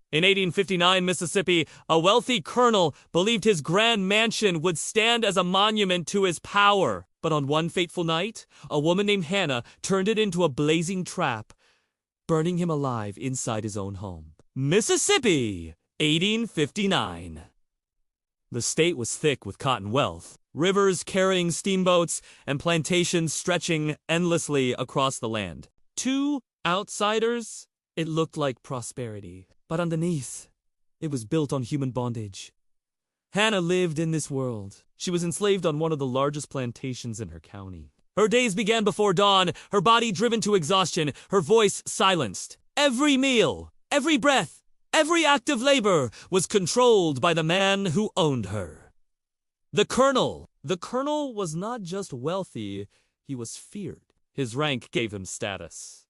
In 1859 Mississippi, a wealthy colonel believed his grand mansion would stand as a monument to his power. But on one fateful night, a woman named Hannah turned it into a blazing trap, burning him alive inside his own home. Mississippi, 1859. The state was thick with cotton wealth, rivers carrying steamboats, and plantations stretching endlessly across the land. To outsiders, it looked like prosperity, but underneath, it was built on human bondage. Hannah lived in this world. She was enslaved on one of the largest plantations in her county. Her days began before dawn, her body driven to exhaustion, her voice silenced. Every meal, every breath, every act of labor was controlled by the man who owned her. The colonel. The colonel was not just wealthy, he was feared. His rank gave him status.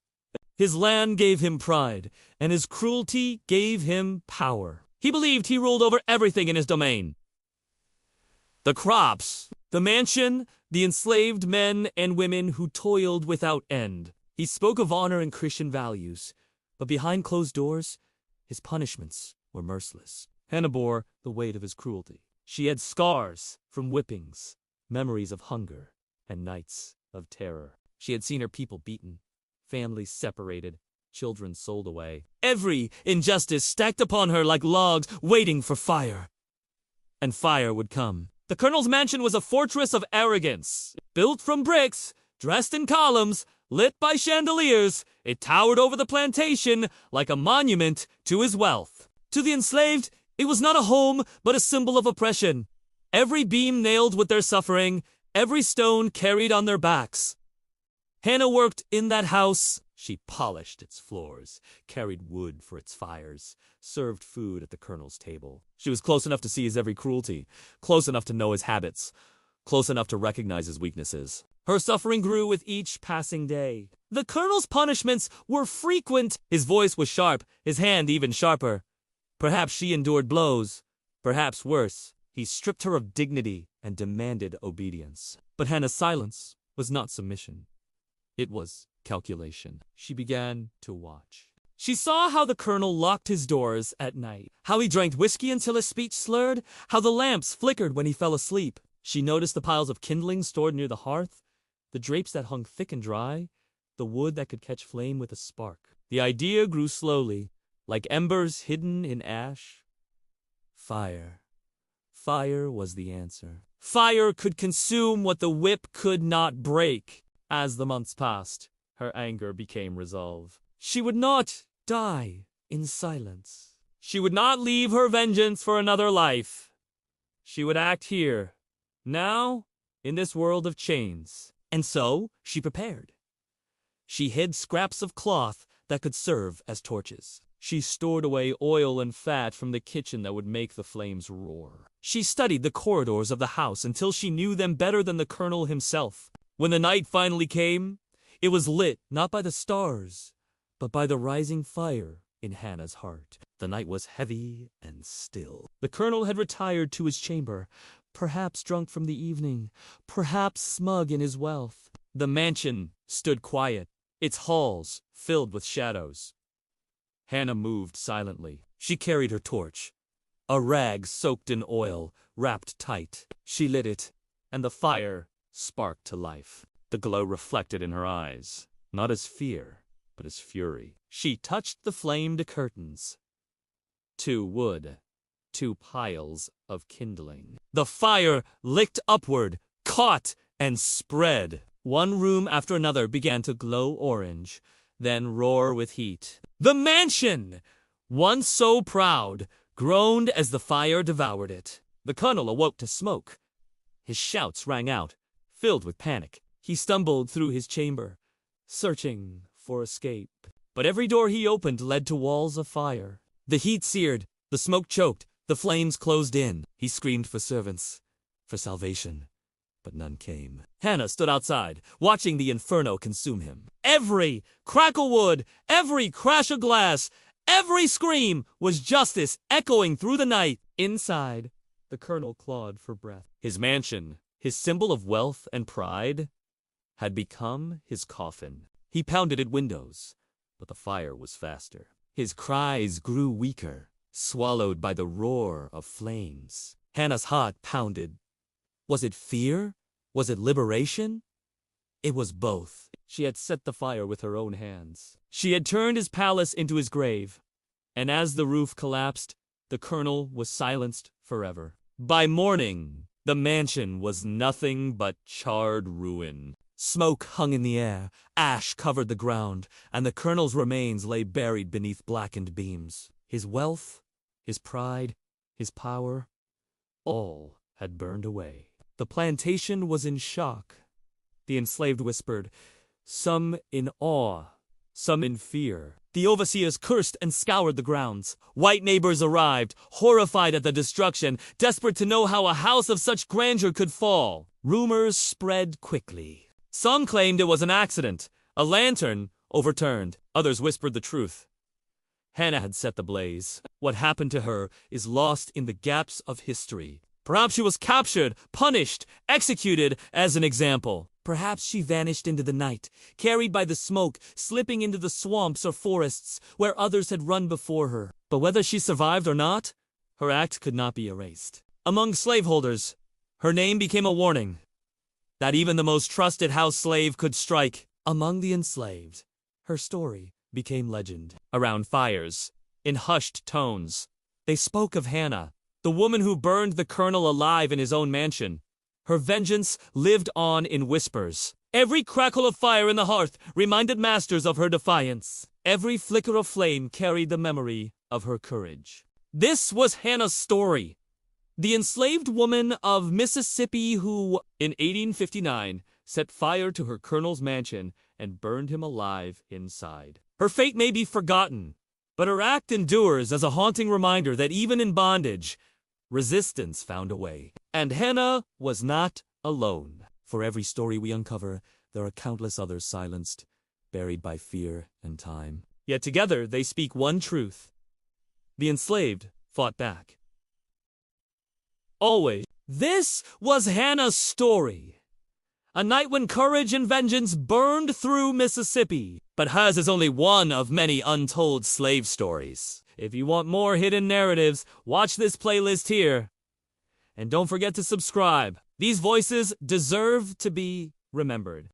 His land gave him pride, and his cruelty gave him power. He believed he ruled over everything in his domain. The crops, the mansion, the enslaved men and women who toiled without end. He spoke of honor and Christian values, but behind closed doors, his punishments were merciless. Hannah bore the weight of his cruelty. She had scars from whippings, memories of hunger, and nights of terror. She had seen her people beaten, families separated, children sold away. Every injustice stacked upon her like logs waiting for fire. And fire would come. The colonel's mansion was a fortress of arrogance. Built from bricks, dressed in columns, lit by chandeliers, it towered over the plantation like a monument to his wealth. To the enslaved, it was not a home, but a symbol of oppression. Every beam nailed with their suffering, every stone carried on their backs. Hannah worked in that house. She polished its floors, carried wood for its fires, served food at the colonel's table. She was close enough to see his every cruelty, close enough to know his habits, close enough to recognize his weaknesses. Her suffering grew with each passing day. The colonel's punishments were frequent. His voice was sharp, his hand even sharper. Perhaps she endured blows, perhaps worse. He stripped her of dignity and demanded obedience. But Hannah's silence was not submission. It was calculation. She began to watch. She saw how the colonel locked his doors at night, how he drank whiskey until his speech slurred, how the lamps flickered when he fell asleep. She noticed the piles of kindling stored near the hearth, the drapes that hung thick and dry, the wood that could catch flame with a spark. The idea grew slowly, like embers hidden in ash. Fire. Fire was the answer. Fire could consume what the whip could not break. As the months passed, her anger became resolve. She would not die in silence. She would not leave her vengeance for another life. She would act here, now, in this world of chains. And so, she prepared. She hid scraps of cloth that could serve as torches. She stored away oil and fat from the kitchen that would make the flames roar. She studied the corridors of the house until she knew them better than the colonel himself. When the night finally came, it was lit not by the stars, but by the rising fire in Hannah's heart. The night was heavy and still. The colonel had retired to his chamber, perhaps drunk from the evening, perhaps smug in his wealth. The mansion stood quiet, its halls filled with shadows. Hannah moved silently. She carried her torch, a rag soaked in oil, wrapped tight. She lit it, and the fire sparked to life. The glow reflected in her eyes, not as fear, but as fury. She touched the flamed curtains. 2 wood, 2 piles of kindling. The fire licked upward, caught, and spread. One room after another began to glow orange, then roar with heat. The mansion, once so proud, groaned as the fire devoured it. The colonel awoke to smoke. His shouts rang out, filled with panic. He stumbled through his chamber, searching for escape. But every door he opened led to walls of fire. The heat seared, the smoke choked, the flames closed in. He screamed for servants, for salvation, but none came. Hannah stood outside, watching the inferno consume him. Every crackle wood, every crash of glass, every scream was justice echoing through the night. Inside, the colonel clawed for breath. His mansion, his symbol of wealth and pride, had become his coffin. He pounded at windows, but the fire was faster. His cries grew weaker, swallowed by the roar of flames. Hannah's heart pounded. Was it fear? Was it liberation? It was both. She had set the fire with her own hands. She had turned his palace into his grave. And as the roof collapsed, the colonel was silenced forever. By morning, the mansion was nothing but charred ruin. Smoke hung in the air, ash covered the ground, and the colonel's remains lay buried beneath blackened beams. His wealth, his pride, his power, all had burned away. The plantation was in shock. The enslaved whispered, some in awe, some in fear. The overseers cursed and scoured the grounds. White neighbors arrived, horrified at the destruction, desperate to know how a house of such grandeur could fall. Rumors spread quickly. Some claimed it was an accident, a lantern overturned. Others whispered the truth. Hannah had set the blaze. What happened to her is lost in the gaps of history. Perhaps she was captured, punished, executed as an example. Perhaps she vanished into the night, carried by the smoke, slipping into the swamps or forests where others had run before her. But whether she survived or not, her act could not be erased. Among slaveholders, her name became a warning that even the most trusted house slave could strike. Among the enslaved, her story became legend. Around fires, in hushed tones, they spoke of Hannah, the woman who burned the colonel alive in his own mansion. Her vengeance lived on in whispers. Every crackle of fire in the hearth reminded masters of her defiance. Every flicker of flame carried the memory of her courage. This was Hannah's story. The enslaved woman of Mississippi who, in 1859, set fire to her colonel's mansion and burned him alive inside. Her fate may be forgotten, but her act endures as a haunting reminder that even in bondage, resistance found a way. And Hannah was not alone. For every story we uncover, there are countless others silenced, buried by fear and time. Yet together they speak one truth. The enslaved fought back. Always. This was Hannah's story. A night when courage and vengeance burned through Mississippi. But hers is only one of many untold slave stories. If you want more hidden narratives, watch this playlist here. And don't forget to subscribe. These voices deserve to be remembered.